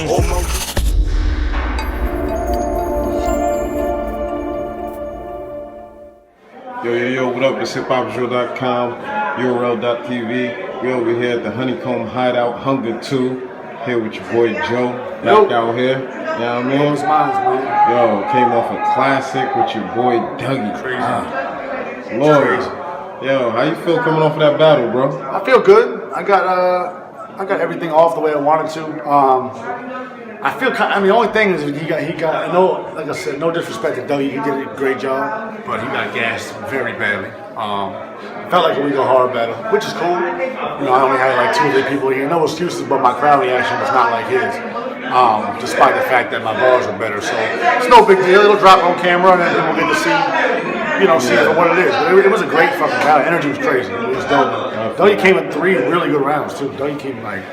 Yo, what up? It's hiphopisreal.com, URL.tv. We over here at the Honeycomb Hideout, Hunger 2. Here with your boy Joe, back out here. You know what I mean? Yo, came off a classic with your boy Dougy. Crazy. Lord. Yo, how you feel coming off of that battle, bro? I feel good. I got everything off the way I wanted to. I feel kind of, the only thing is he got no, like I said, no disrespect to Dougy, he did a great job, but he got gassed very badly. Felt like a Wegohard battle, which is cool. You know, I only had like 2 or 3 people here, no excuses, but my crowd reaction was not like his. Despite the fact that my bars were better, so it's no big deal. It'll drop on camera, and then we'll get to see, see it for what it is. But it was a great fucking battle. Energy was crazy. It was dope. Dougy came in 3 really good rounds too. Dougy came like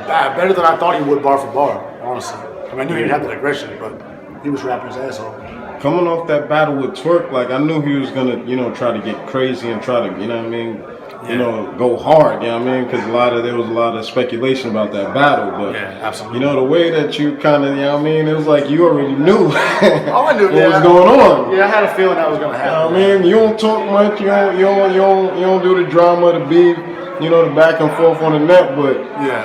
better than I thought he would bar for bar. Honestly, I knew he'd have that aggression, but he was rapping his ass off. Coming off that battle with Twerk, like I knew he was gonna, try to get crazy and try to, go hard. You know what I mean? Because there was a lot of speculation about that battle, but absolutely. The way that you kind of, it was like you already knew. I knew what was going on. Yeah, I had a feeling that was gonna happen. You know what I mean? You don't talk much. You don't do the drama, the beef, the back and forth on the net, but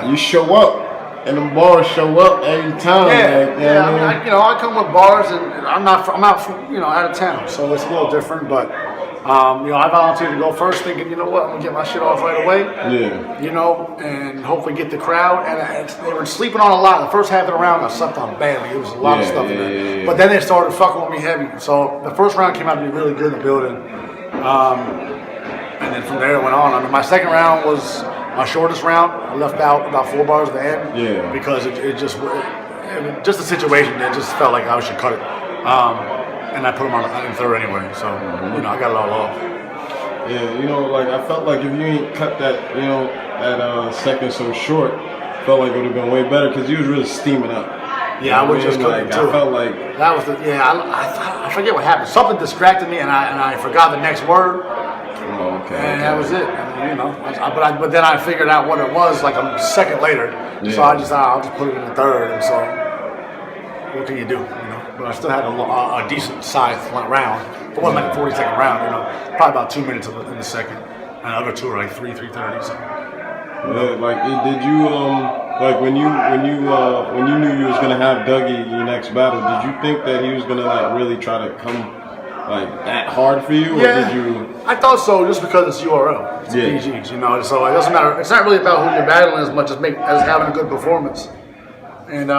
you show up. And the bars show up every time. I come with bars, and I'm out out of town, so it's a little different. But I volunteered to go first, thinking, you know what, I'm gonna get my shit off right away. Yeah. And hopefully get the crowd. And they were sleeping on a lot. The first half of the round, I slept on badly. It was a lot of stuff in there. Yeah. But then they started fucking with me heavy. So the first round came out to be really good in the building. And then from there it went on. My second round was my shortest round. I left out about 4 bars at the end. Yeah. Because it just the situation. It just felt like I should cut it. And I put them on in third anyway. So I got it all off. Yeah, I felt like if you ain't cut that, that second so short, felt like it would have been way better because you was really steaming up. Yeah, I was just cooking too. I felt like that was I forget what happened. Something distracted me, and I forgot the next word. Oh, okay. And that was it. But then I figured out what it was like a second later. Yeah. So I just thought I'll just put it in the third. And so what can you do? But I still had a decent sized round. It wasn't like a 40-second round. Probably about 2 minutes in the second, and the other 2 were like 3:30. So. Yeah, did you when you knew you was gonna have Dougy in your next battle, did you think that he was gonna really try to come that hard for you? Yeah, or did you? I thought so, just because it's URL, it's PGs, so it doesn't matter. It's not really about who you're battling as much as having a good performance. And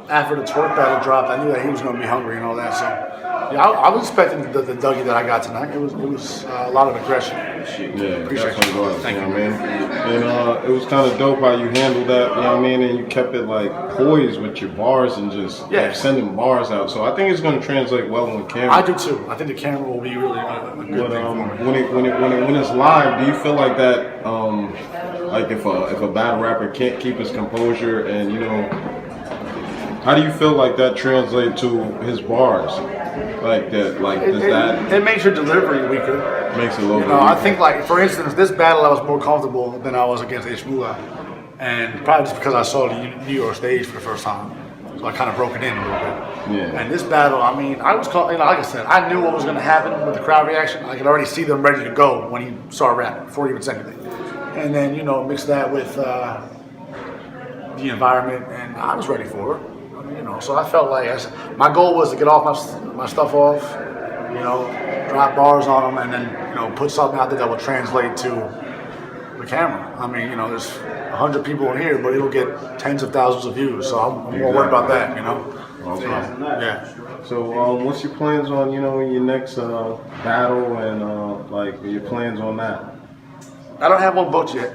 after the Twerk battle dropped, I knew that he was going to be hungry and all that. So I was expecting the Dougy that I got tonight. It was a lot of aggression. Yeah, appreciate you. Thank you, man. And it was kind of dope how you handled that. You know what I mean? And you kept it poised with your bars and just sending bars out. So I think it's going to translate well on camera. I do too. I think the camera will be really a good thing. When it's live, do you feel like that? If a battle rapper can't keep his composure, and how do you feel like that translates to his bars? It makes your delivery weaker. Makes it a little bit weaker. I think, for instance, this battle I was more comfortable than I was against MULA. And probably just because I saw the New York stage for the first time. So I kind of broke it in a little bit. Yeah. And this battle, I was like I said, I knew what was going to happen with the crowd reaction. I could already see them ready to go when he started rapping, before he even said anything. And then, mix that with the environment, and I was ready for it. So I felt like my goal was to get all my stuff off, drop bars on them, and then put something out there that will translate to the camera. There's 100 people in here, but it'll get tens of thousands of views. So I'm more worried about that, Okay. So what's your plans on your next battle, and your plans on that? I don't have one booked yet.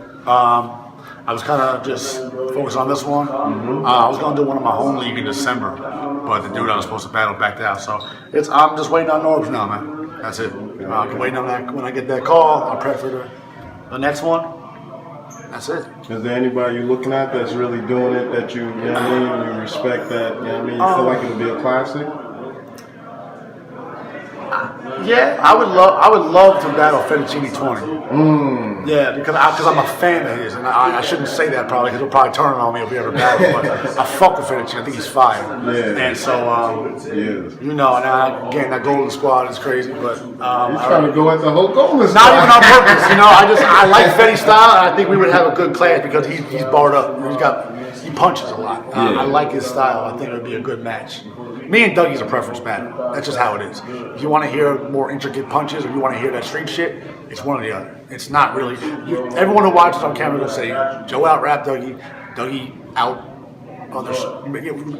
I was kind of just focused on this one. I was going to do one in my home league in December, but the dude I was supposed to battle backed out. So I'm just waiting on Norbs now, man. That's it. I'm waiting on that. When I get that call, I'll prep for the next one. That's it. Is there anybody you're looking at that's really doing it that you respect that, you feel like it'll be a classic? Yeah, I would love to battle Fettuccine 20. Yeah, because I'm a fan of his, and I shouldn't say that probably because he'll probably turn on me if we ever battle. But I fuck with Fettuccine. I think he's fire. Yeah. And so, you know, and again, that Golden Squad is crazy, but he's trying to go at the whole Golden Squad. Not even on purpose. You know, I like Fetty's style, and I think we would have a good clash because he's barred up. He punches a lot. I like his style. I think it would be a good match. Me and Dougy's a preference battle. That's just how it is. If you want to hear more intricate punches, or you want to hear that street shit, it's one or the other. It's not really. Everyone who watches on camera will say Joe out rap Dougy, Dougy out others.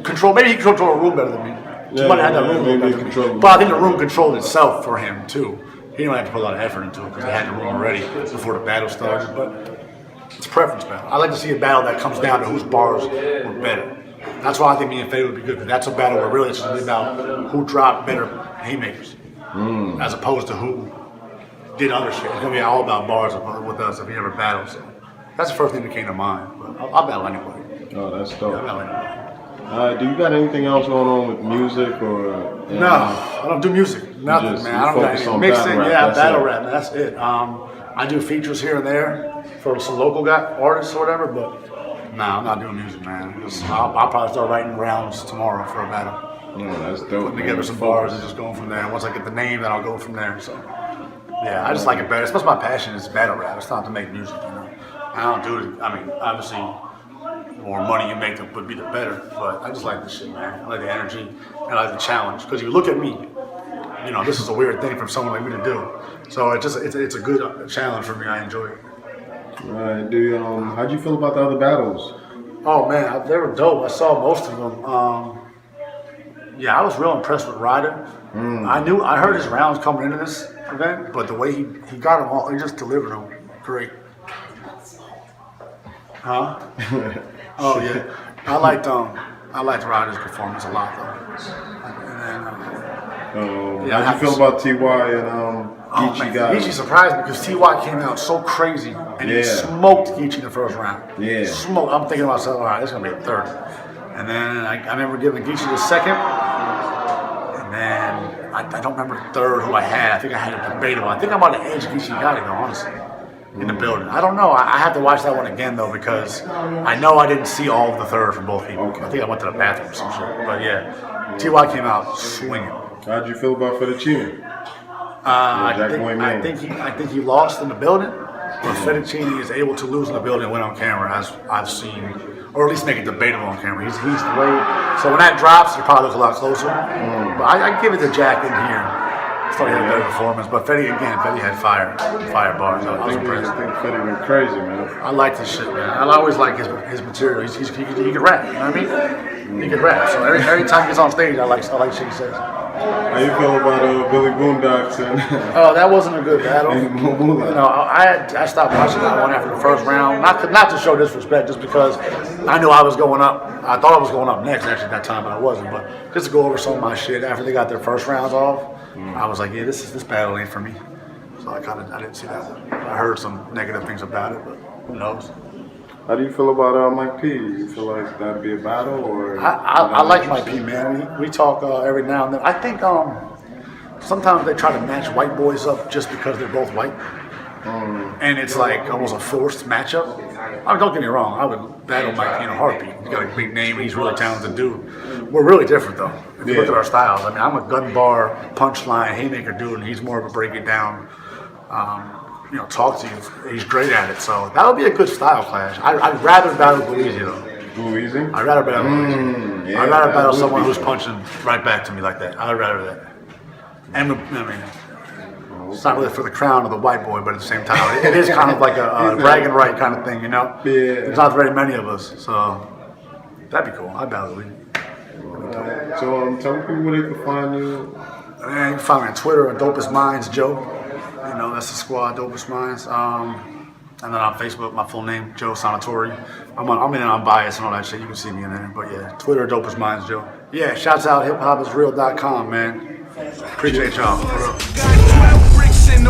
Control. Maybe he can control a room better than me. Yeah, might have that room maybe better than me. But I think the room controlled itself for him too. He didn't have to put a lot of effort into it because he had the room already before the battle started. But it's a preference battle. I like to see a battle that comes down to whose bars were better. That's why I think me and Fetty would be good. Because that's a battle where really it's just about who dropped better haymakers, as opposed to who did other shit. It's gonna be all about bars with us if we ever battle. So that's the first thing that came to mind. But I'll battle anybody. Oh, that's dope. Yeah, I'll battle anybody. Do you got anything else going on with music or? No, I don't do music. Nothing, man. I don't got anything. Mixing, battle rap. Man, that's it. I do features here and there for some local artists or whatever, but. No, I'm not doing music, man. I'll probably start writing rounds tomorrow for a battle. No, that's dope. Putting together some bars and just going from there. Once I get the name, then I'll go from there. So, yeah, I just like it better. It's my passion is battle rap. It's not to make music, you know. I don't do it. I mean, obviously, the more money you make would be the better. But I just like this shit, man. I like the energy and I like the challenge. Because if you look at me, you know, this is a weird thing for someone like me to do. So it's a good challenge for me. I enjoy it. Right, how'd you feel about the other battles? Oh man, they were dope. I saw most of them. Yeah, I was real impressed with RYDA. I heard his rounds coming into this event, but the way he got them all, he just delivered them great. Huh? Oh yeah, I liked RYDA's performance a lot though. And then, how'd you feel about T.Y. and GEECHI guy? GEECHI surprised me because T.Y. came out so crazy and he smoked GEECHI in the first round. Yeah. Smoked. I'm thinking to myself, all right, this is going to be a third. And then I remember giving GEECHI the second. And then I don't remember the third who I had. I think I had a debatable. I think I might have edged GEECHI Gotti though, honestly, in the building. I don't know. I have to watch that one again though because I know I didn't see all of the third from both people. I think I went to the bathroom or some shit. But yeah, T.Y. came out swinging. How'd you feel about Fettuccine? I think he lost in the building, but Fettuccine is able to lose in the building and win on camera, as I've seen, or at least make it debatable on camera. He's the way. So when that drops, he probably looks a lot closer. But I give it to Jack in here. I thought he had a better performance, but Fetty had fire bars. I was impressed. I think Fetty went crazy, man. I like this shit, man. I always like his material. He can rap. You know what I mean? He can rap. So every time he gets on stage, I like shit he says. How you feel about Billy BOONDOCKS and? Oh, that wasn't a good battle. MULA. You know, I stopped watching that one after the first round. Not to show disrespect, just because I knew I was going up. I thought I was going up next actually at that time, but I wasn't. But just to go over some of my shit after they got their first rounds off, I was like, yeah, this battle ain't for me. So I didn't see that one. I heard some negative things about it, but who knows? How do you feel about Mike P? You feel like that'd be a battle, or? I like Mike P, man. We talk every now and then. I think sometimes they try to match white boys up just because they're both white, and it's like almost a forced matchup. I mean, don't get me wrong. I would battle Mike P in a heartbeat. He's got a big name, and he's a really talented dude. We're really different though. If you look at our styles, I mean, I'm a gun bar, punchline, haymaker dude, and he's more of a break it down. You know, talk to you. He's great at it, so that would be a good style clash. I'd rather battle Dougy though. Dougy? I'd rather battle Dougy. Yeah, I'd rather battle someone who's punching right back to me like that. I'd rather that. And I mean, it's not really for the crown of the white boy, but at the same time, it is kind of like a brag and right kind of thing, you know? Yeah. There's not very many of us, so that'd be cool. I'd battle Dougy. So tell people where they can find you. Man, you can find me on Twitter at Dopest Minds Joe. You know, that's the squad, Dopest Minds. And then on Facebook, my full name, Joe Sanatori. I'm in unbiased and all that shit. You can see me in there. But yeah, Twitter, Dopest Minds Joe. Yeah, shouts out hiphopisreal.com, man. Appreciate y'all.